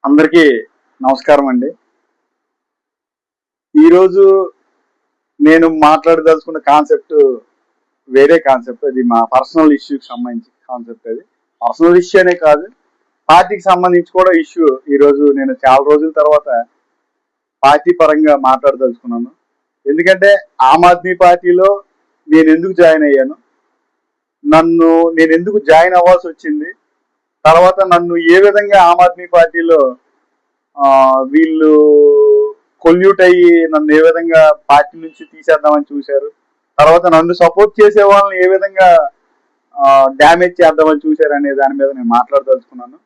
అందరికీ నమస్కారం అండి. ఈరోజు నేను మాట్లాడదలుచుకున్న కాన్సెప్ట్ వేరే కాన్సెప్ట్. అది మా పర్సనల్ ఇష్యూకి సంబంధించి కాన్సెప్ట్. అది పర్సనల్ ఇష్యూ అనే కాదు, పార్టీకి సంబంధించి కూడా ఇష్యూ. ఈరోజు నేను చాలా రోజుల తర్వాత పార్టీ పరంగా మాట్లాడదలుచుకున్నాను. ఎందుకంటే ఆమ్ ఆద్మీ పార్టీలో నేను ఎందుకు జాయిన్ అయ్యాను, నేను ఎందుకు జాయిన్ అవ్వాల్సి వచ్చింది, తర్వాత నన్ను ఏ విధంగా ఆమ్ ఆద్మీ పార్టీలో వీళ్ళు కొల్యూట్ అయ్యి నన్ను ఏ విధంగా పార్టీ నుంచి తీసేద్దామని చూశారు, తర్వాత నన్ను సపోర్ట్ చేసే వాళ్ళని ఏ విధంగా డ్యామేజ్ చేద్దామని చూశారు అనే దాని మీద నేను మాట్లాడదలుచుకున్నాను.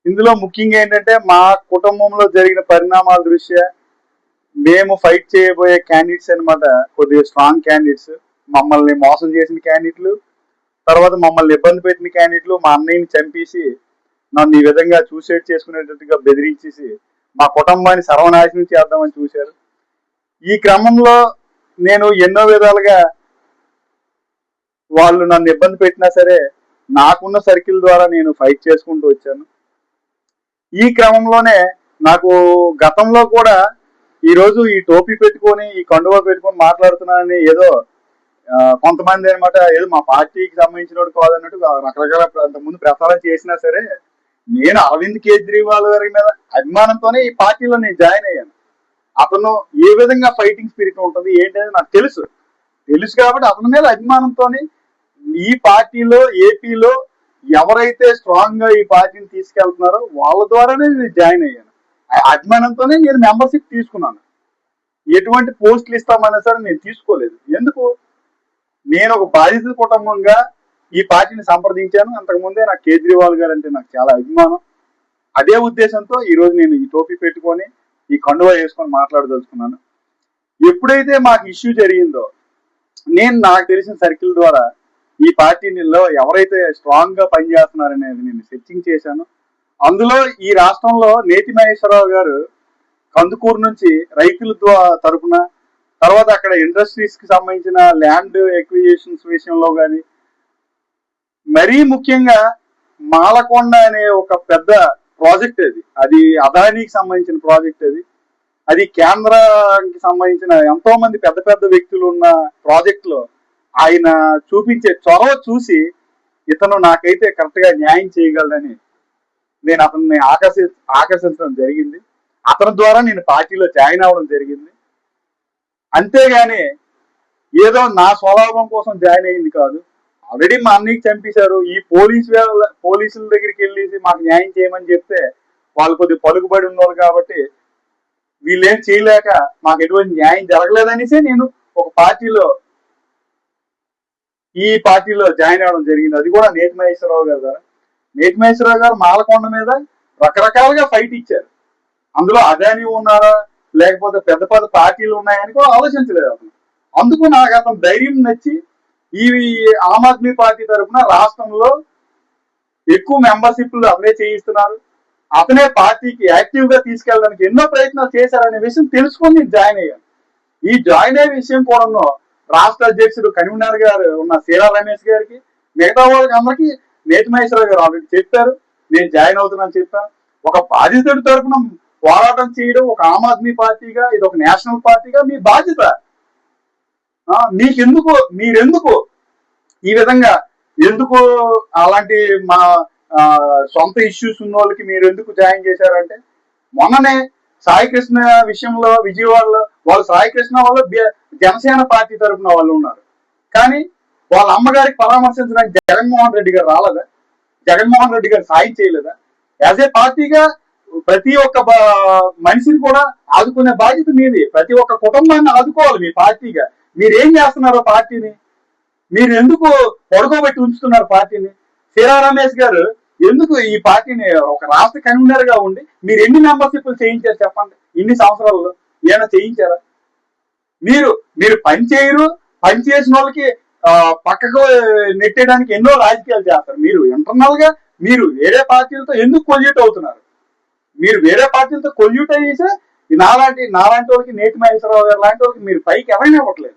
ఇందులో ముఖ్యంగా ఏంటంటే మా కుటుంబంలో జరిగిన పరిణామాల దృష్ట్యా మేము ఫైట్ చేయబోయే క్యాండిడేట్స్ అనమాట కొద్దిగా స్ట్రాంగ్ క్యాండిడేట్స్. మమ్మల్ని మోసం చేసిన క్యాండిడేట్లు, తర్వాత మమ్మల్ని ఇబ్బంది పెట్టిన క్యాండిడేట్లు, మా అన్నయ్యని చంపేసి నన్ను ఈ విధంగా సూసైడ్ చేసుకునేటట్టుగా బెదిరించేసి మా కుటుంబాన్ని సర్వనాశనం చేద్దామని చూశారు. ఈ క్రమంలో నేను ఎన్నో విధాలుగా వాళ్ళు నన్ను ఇబ్బంది పెట్టినా సరే నాకున్న సర్కిల్ ద్వారా నేను ఫైట్ చేసుకుంటూ వచ్చాను. ఈ క్రమంలోనే నాకు గతంలో కూడా ఈరోజు ఈ టోపీ పెట్టుకొని ఈ కండువా పెట్టుకొని మాట్లాడుతున్నానని ఏదో కొంతమంది అనమాట ఏదో మా పార్టీకి సంబంధించిన కాదన్నట్టు రకరకాల అంతకుముందు ప్రచారం చేసినా సరే, నేను అరవింద్ కేజ్రీవాల్ గారి మీద అభిమానంతోనే ఈ పార్టీలో నేను జాయిన్ అయ్యాను. అతను ఏ విధంగా ఫైటింగ్ స్పిరిట్ ఉంటుంది ఏంటనేది నాకు తెలుసు కాబట్టి అతని మీద అభిమానంతోనే ఈ పార్టీలో ఏపీలో ఎవరైతే స్ట్రాంగ్ గా ఈ పార్టీని తీసుకెళ్తున్నారో వాళ్ళ ద్వారానే నేను జాయిన్ అయ్యాను. అభిమానంతోనే నేను మెంబర్షిప్ తీసుకున్నాను. ఎటువంటి పోస్టులు ఇస్తామన్నా సరే నేను తీసుకోలేదు. ఎందుకు? నేను ఒక బాధిత కుటుంబంగా ఈ పార్టీని సంప్రదించాను. అంతకుముందే నాకు కేజ్రీవాల్ గారు అంటే నాకు చాలా అభిమానం. అదే ఉద్దేశంతో ఈరోజు నేను ఈ టోపీ పెట్టుకొని ఈ కండువా వేసుకొని మాట్లాడదలుచుకున్నాను. ఎప్పుడైతే మాకు ఇష్యూ జరిగిందో నేను నాకు తెలిసిన సర్కిల్ ద్వారా ఈ పార్టీలో ఎవరైతే స్ట్రాంగ్ గా పనిచేస్తున్నారనేది నేను సెర్చింగ్ చేశాను. అందులో ఈ రాష్ట్రంలో నేతి మహేశ్వరరావు గారు కందుకూరు నుంచి రైతుల తరపున, తర్వాత అక్కడ ఇండస్ట్రీస్ కి సంబంధించిన ల్యాండ్ ఎక్విజిషన్స్ విషయంలో కానీ, మరీ ముఖ్యంగా మాలకొండ అనే ఒక పెద్ద ప్రాజెక్ట్ అది అదానికి సంబంధించిన ప్రాజెక్ట్. అది కేంద్రానికి సంబంధించిన ఎంతో మంది పెద్ద పెద్ద వ్యక్తులు ఉన్న ప్రాజెక్ట్ లో ఆయన చూపించే చొరవ చూసి ఇతను నాకైతే కరెక్ట్ గా న్యాయం చేయగలడని నేను అతన్ని ఆకర్షించడం జరిగింది. అతని ద్వారా నేను పార్టీలో జాయిన్ అవ్వడం జరిగింది. అంతేగాని ఏదో నా స్వలాభం కోసం జాయిన్ అయ్యింది కాదు. ఆల్రెడీ మా అన్నయ్యకి చంపేశారు. ఈ పోలీసుల దగ్గరికి వెళ్ళేసి మాకు న్యాయం చేయమని చెప్తే వాళ్ళు కొద్దిగా పలుకుబడి ఉన్నారు కాబట్టి వీళ్ళేం చేయలేక మాకు ఎటువంటి న్యాయం జరగలేదనేసి నేను ఒక ఈ పార్టీలో జాయిన్ అవ్వడం జరిగింది. అది కూడా నేతి మహేశ్వరరావు గారు ద్వారా. నేతి మహేశ్వరరావు గారు మాలకొండ మీద రకరకాలుగా ఫైట్ ఇచ్చారు. అందులో అదాని ఉన్నారా లేకపోతే పెద్ద పెద్ద పార్టీలు ఉన్నాయని కూడా ఆలోచించలేదు అతను. అందుకు నాకు అతను ధైర్యం నచ్చి ఈ ఆమ్ ఆద్మీ పార్టీ తరఫున రాష్ట్రంలో ఎక్కువ మెంబర్షిప్లు అతనే చేయిస్తున్నారు, అతనే పార్టీకి యాక్టివ్ గా తీసుకెళ్ళడానికి ఎన్నో ప్రయత్నాలు చేశారనే విషయం తెలుసుకొని నేను జాయిన్ అయ్యాను. ఈ జాయిన్ అయ్యే విషయం కూడా రాష్ట్ర అధ్యక్షుడు కన్వీనర్ గారు ఉన్న సీరా రమేష్ గారికి, మిగతా వాళ్ళకి అందరికీ నేతి మహేశ్వరరావు గారు ఆల్రెడీ చెప్పారు నేను జాయిన్ అవుతున్నాను చెప్పాను. ఒక బాధితుడి తరఫున పోరాటం చేయడం ఒక ఆమ్ ఆద్మీ పార్టీగా, ఇది ఒక నేషనల్ పార్టీగా మీ బాధ్యత. మీరెందుకు ఈ విధంగా ఎందుకు అలాంటి మా సొంత ఇష్యూస్ ఉన్న వాళ్ళకి మీరు ఎందుకు జాయిన్ చేశారంటే, మొన్ననే సాయి కృష్ణ విషయంలో విజయవాడలో వాళ్ళు సాయి కృష్ణ వాళ్ళు జనసేన పార్టీ తరఫున వాళ్ళు ఉన్నారు, కానీ వాళ్ళ అమ్మగారికి పరామర్శించడానికి జగన్మోహన్ రెడ్డి గారు రాలేదా? జగన్మోహన్ రెడ్డి గారు సాయం చేయలేదా? యాజ్ ఏ పార్టీగా ప్రతి ఒక్క మనిషిని కూడా ఆదుకునే బాధ్యత మీది. ప్రతి ఒక్క కుటుంబాన్ని ఆదుకోవాలి మీ పార్టీగా. మీరేం చేస్తున్నారు పార్టీని? మీరు ఎందుకు పడుకోబెట్టి ఉంచుతున్నారు పార్టీని? సీరా రమేష్ గారు ఎందుకు ఈ పార్టీని ఒక రాష్ట్ర కన్వీనర్ గా ఉండి మీరు ఎన్ని మెంబర్షిప్లు చేయించారు చెప్పండి? ఇన్ని సంవత్సరాల్లో ఏమైనా చేయించారా? మీరు పని చేయరు. పని చేసిన వాళ్ళకి పక్కకు నెట్టేయడానికి ఎన్నో రాజకీయాలు చేస్తారు. మీరు ఇంటర్నల్ గా మీరు వేరే పార్టీలతో ఎందుకు కొల్యూట్ అవుతున్నారు? మీరు వేరే పార్టీలతో కొల్యూట్ అయ్యేసే నాలాంటి వాళ్ళకి, నేతి మహేశ్వరరావు గారు లాంటి వాళ్ళకి మీరు పైకి ఎవరైనా ఇవ్వట్లేదు.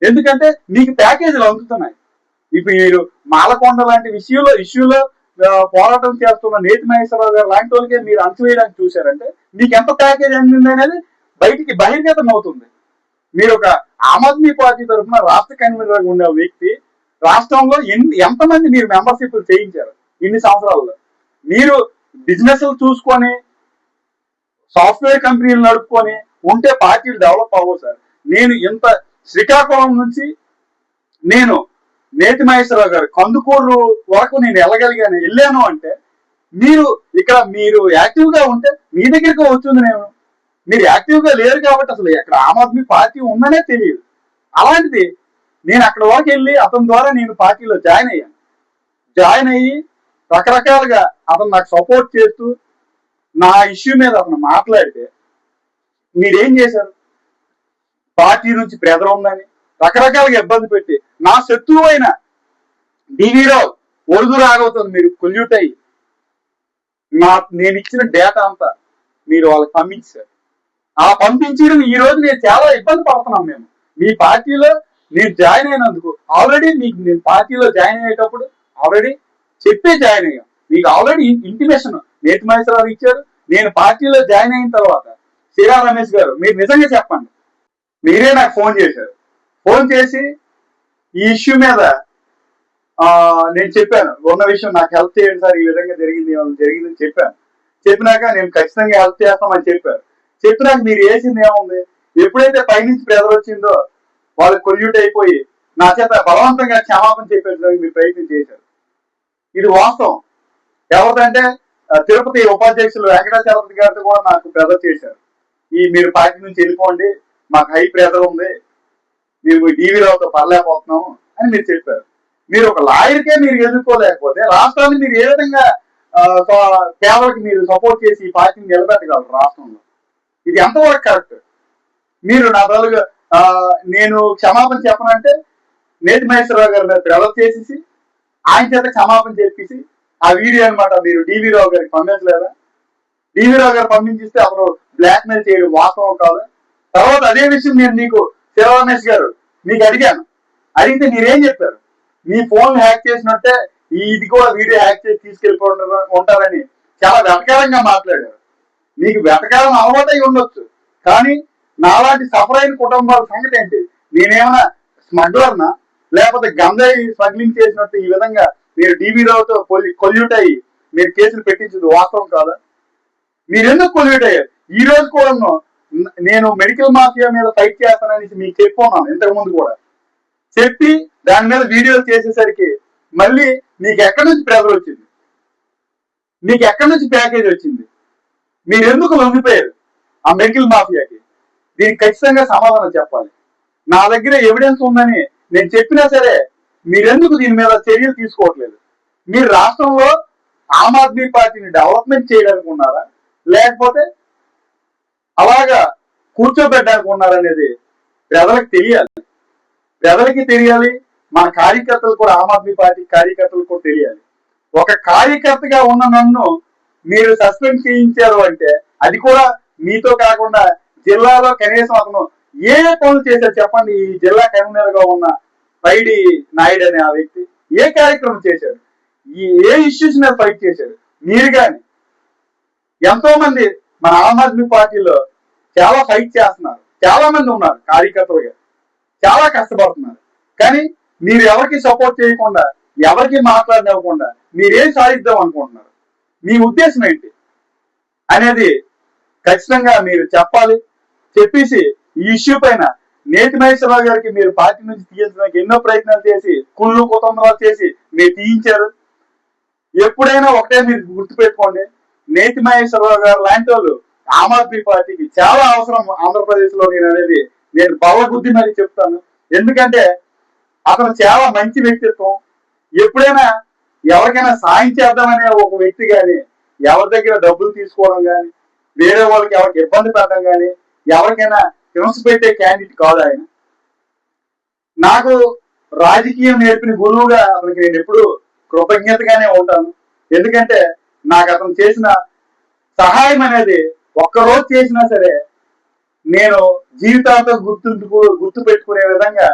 ఎందుకంటే మీకు ప్యాకేజీలు అందుతున్నాయి. ఇప్పుడు మీరు మాలకొండ లాంటి ఇష్యూలో పోరాటం చేస్తున్న నేతి మహేశ్వరరావు గారు లాంటి వాళ్ళకే మీరు అంచవేయడానికి చూశారంటే మీకు ఎంత ప్యాకేజ్ అందింది అనేది బయటికి బహిర్గతం అవుతుంది. మీరు ఒక ఆమ్ ఆద్మీ పార్టీ తరఫున రాష్ట్ర కన్వీనర్ ఉన్న వ్యక్తి రాష్ట్రంలో ఎంతమంది మీరు మెంబర్షిప్ చేయించారు ఇన్ని సంవత్సరాల్లో? మీరు బిజినెస్ చూసుకొని సాఫ్ట్వేర్ కంపెనీలు నడుపుకొని ఉంటే పార్టీలు డెవలప్ అవ్వవు సార్. నేను ఇంత శ్రీకాకుళం నుంచి నేను నేతి మహేశ్వరరావు గారు కందుకూరు వరకు నేను వెళ్ళాను అంటే మీరు ఇక్కడ మీరు యాక్టివ్ గా ఉంటే మీ దగ్గరికి వచ్చింది. మీరు యాక్టివ్ గా లేరు కాబట్టి అసలు ఎక్కడ ఆమ్ ఆద్మీ పార్టీ ఉందనే తెలియదు. అలాంటిది నేను అక్కడ వరకు వెళ్ళి అతని ద్వారా నేను పార్టీలో జాయిన్ అయ్యి రకరకాలుగా అతను నాకు సపోర్ట్ చేస్తూ నా ఇష్యూ మీద అతను మాట్లాడితే మీరేం చేశారు? పార్టీ నుంచి ప్రెజర్ ఉందని రకరకాలుగా ఇబ్బంది పెట్టి నా శత్రువు అయిన డివి రావు ఒడుగు రాగవుతుంది మీరు కొల్యూట్ అయ్యి నేను ఇచ్చిన డేటా అంతా మీరు వాళ్ళకి పంపించారు. ఆ పంపించడం ఈ రోజు నేను చాలా ఇబ్బంది పడుతున్నాం. మేము మీ పార్టీలో నేను జాయిన్ అయినందుకు ఆల్రెడీ మీకు నేను పార్టీలో జాయిన్ అయ్యేటప్పుడు ఆల్రెడీ చెప్పే జాయిన్ అయ్యాం. మీకు ఆల్రెడీ ఇంటిమేషన్ నేతి మహేశ్వరరావు ఇచ్చారు. నేను పార్టీలో జాయిన్ అయిన తర్వాత శ్రీరా రమేష్ గారు మీరు నిజంగా చెప్పండి, మీరే నాకు ఫోన్ చేశారు. ఫోన్ చేసి ఈ ఇష్యూ మీద నేను చెప్పాను, ఉన్న విషయం నాకు హెల్ప్ చేయండి సార్, ఈ విధంగా జరిగిందని చెప్పాను. చెప్పినాక నేను ఖచ్చితంగా హెల్ప్ చేస్తామని చెప్పారు. చెప్పినాక మీరు వేసింది ఏముంది? ఎప్పుడైతే పైనుంచి ప్రెజర్ వచ్చిందో వాళ్ళు కొల్యూట్ అయిపోయి నా చేత బలవంతంగా క్షమాపణ చెప్పేందుకు మీరు ప్రయత్నం చేశారు. ఇది వాస్తవం. ఎవరిదంటే తిరుపతి ఉపాధ్యక్షులు వెంకటాచలపతి గారితో కూడా నాకు ప్రెజర్ చేశారు. మీరు పార్టీ నుంచి వెళ్ళిపోండి, మాకు హై ప్రెజర్ ఉంది, మేము డివి రావుతో పడలేకపోతున్నాము అని మీరు చెప్పారు. మీరు ఒక లాయర్కే మీరు ఎదుర్కోలేకపోతే రాష్ట్రాన్ని మీరు ఏ విధంగా పేదలకు మీరు సపోర్ట్ చేసి ఈ పార్టీని నిలబెట్టగలరు రాష్ట్రంలో? ఇది ఎంతవరకు కరెక్ట్? మీరు నా బదులుగా నేను క్షమాపణ చెప్పనంటే నేతి మహేశ్వరరావు గారి మీద ప్రెజర్ చేసేసి ఆయన చేత క్షమాపణ చెప్పేసి ఆ వీడియో అనమాట మీరు డివి రావు గారికి పంపించలేదా? డివి రావు గారు పంపించిస్తే అతను బ్లాక్ మెయిల్ చేయడం వాస్తవం కాదు. తర్వాత అదే విషయం నేను మీకు శ్రీరా రమేష్ గారు మీకు అడిగితే మీరేం చెప్పారు? మీ ఫోన్ హ్యాక్ చేసినట్టే ఇది కూడా వీడియో హ్యాక్ చేసి ఉంటారని చాలా వెటకారంగా మాట్లాడారు. మీకు వెటకారం అలవాటై ఉండొచ్చు, కానీ నాలాంటి సఫర్ అయిన కుటుంబాల సంగతి ఏంటి? నేనేమైనా స్మగ్లర్నా? లేకపోతే గంజాయి స్మగ్లింగ్ చేసినట్టు ఈ విధంగా మీరు డివి రావుతో కొల్యూట్ అయ్యి మీరు కేసులు పెట్టించింది వాస్తవం కాదా? మీరెందుకు కొల్యూట్ అయ్యారు? ఈ రోజు కూడా నేను మెడికల్ మాఫియా మీద ఫైట్ చేస్తానని మీకు చెప్పుకున్నాను ఇంతకు ముందు కూడా. చెప్పి దాని మీద వీడియోలు చేసేసరికి మళ్ళీ మీకు ఎక్కడి నుంచి ప్రెజర్ వచ్చింది? మీకు ఎక్కడి నుంచి ప్యాకేజ్ వచ్చింది? మీరు ఎందుకు లొంగిపోయారు ఆ మెడికల్ మాఫియాకి? దీనికి ఖచ్చితంగా సమాధానం చెప్పాలి. నా దగ్గర ఎవిడెన్స్ ఉందని నేను చెప్పినా సరే మీరెందుకు దీని మీద చర్యలు తీసుకోవట్లేదు? మీరు రాష్ట్రంలో ఆమ్ ఆద్మీ పార్టీని డెవలప్మెంట్ చేయడానికి ఉన్నారా, లేకపోతే అలాగా కూర్చోబెట్టడానికి ఉన్నారనేది ప్రజలకు తెలియాలి. ప్రజలకి తెలియాలి, మన కార్యకర్తలు కూడా, ఆమ్ ఆద్మీ పార్టీ కార్యకర్తలు కూడా తెలియాలి. ఒక కార్యకర్తగా ఉన్న నన్ను మీరు సస్పెండ్ చేయించారు అంటే అది కూడా మీతో కాకుండా జిల్లాలో కనీసం అతను ఏ పనులు చేశారు చెప్పండి? ఈ జిల్లా కన్వీనర్ గా ఉన్న పైడి నాయుడు అనే ఆ వ్యక్తి ఏ కార్యక్రమం చేశాడు? ఏ ఇష్యూస్ మీద ఫైట్ చేశాడు? మీరు కానీ ఎంతో మంది మన ఆమ్ ఆద్మీ పార్టీలో చాలా ఫైట్ చేస్తున్నారు, చాలా మంది ఉన్నారు కార్యకర్తలుగా, చాలా కష్టపడుతున్నారు. కానీ మీరు ఎవరికి సపోర్ట్ చేయకుండా, ఎవరికి మాట్లాడనివ్వకుండా మీరేం సాధిద్దాం అనుకుంటున్నారు? మీ ఉద్దేశం ఏంటి అనేది ఖచ్చితంగా మీరు చెప్పాలి. చెప్పేసి ఈ ఇష్యూ పైన నేతి మహేశ్వరరావు గారికి మీరు పార్టీ నుంచి తీయించడానికి ఎన్నో ప్రయత్నాలు చేసి కుళ్ళు కుతంత్రాలు చేసి మీరు తీయించారు. ఎప్పుడైనా ఒకటే మీరు గుర్తుపెట్టుకోండి, నేతి మహేశ్వరరావు గారు లాంటి వాళ్ళు ఆమ్ ఆద్మీ పార్టీకి చాలా అవసరం ఆంధ్రప్రదేశ్ లో. అనేది నేను బలగుద్ది మరి చెప్తాను. ఎందుకంటే అతను చాలా మంచి వ్యక్తిత్వం. ఎప్పుడైనా ఎవరికైనా సాయం చేద్దామనే ఒక వ్యక్తి కానీ, ఎవరి దగ్గర డబ్బులు తీసుకోవడం కానీ, వేరే వాళ్ళకి ఎవరికి ఇబ్బంది పెట్టడం కానీ, ఎవరికైనా హింస పెట్టే క్యాండిడేట్ కాదు ఆయన. నాకు రాజకీయం నేర్పిన గురువుగా అతనికి నేను ఎప్పుడు కృతజ్ఞతగానే ఉంటాను. ఎందుకంటే నాకు అతను చేసిన సహాయం అనేది ఒక్కరోజు చేసినా సరే నేను జీవితాంతం గుర్తు పెట్టుకునే విధంగా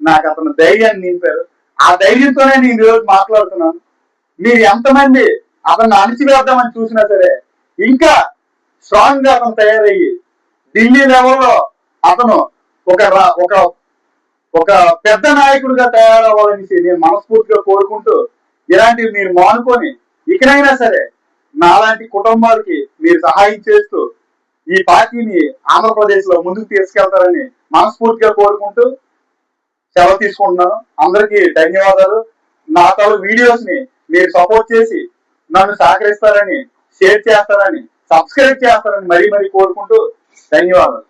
నాకు అతను ధైర్యాన్ని నింపారు. ఆ ధైర్యంతోనే నేను ఈరోజు మాట్లాడుతున్నాను. మీరు ఎంతమంది అతన్ని అణిచివేద్దామని చూసినా సరే ఇంకా స్ట్రాంగ్ గా అతను తయారయ్యి ఢిల్లీ లెవెల్లో అతను ఒక ఒక ఒక పెద్ద నాయకుడిగా తయారవ్వాలని నేను మనస్ఫూర్తిగా కోరుకుంటూ, ఇలాంటివి మీరు మానుకొని ఇకనైనా సరే నాలాంటి కుటుంబాలకి మీరు సహాయం చేస్తూ ఈ పార్టీని ఆంధ్రప్రదేశ్ లో ముందుకు తీసుకెళ్తారని మనస్ఫూర్తిగా కోరుకుంటూ సెలవు తీసుకుంటున్నాను. అందరికీ ధన్యవాదాలు. నా తాలూ వీడియోస్ ని మీరు సపోర్ట్ చేసి నన్ను సహకరిస్తారని, షేర్ చేస్తారని, సబ్స్క్రైబ్ చేస్తారని మరీ కోరుకుంటూ ధన్యవాదాలు.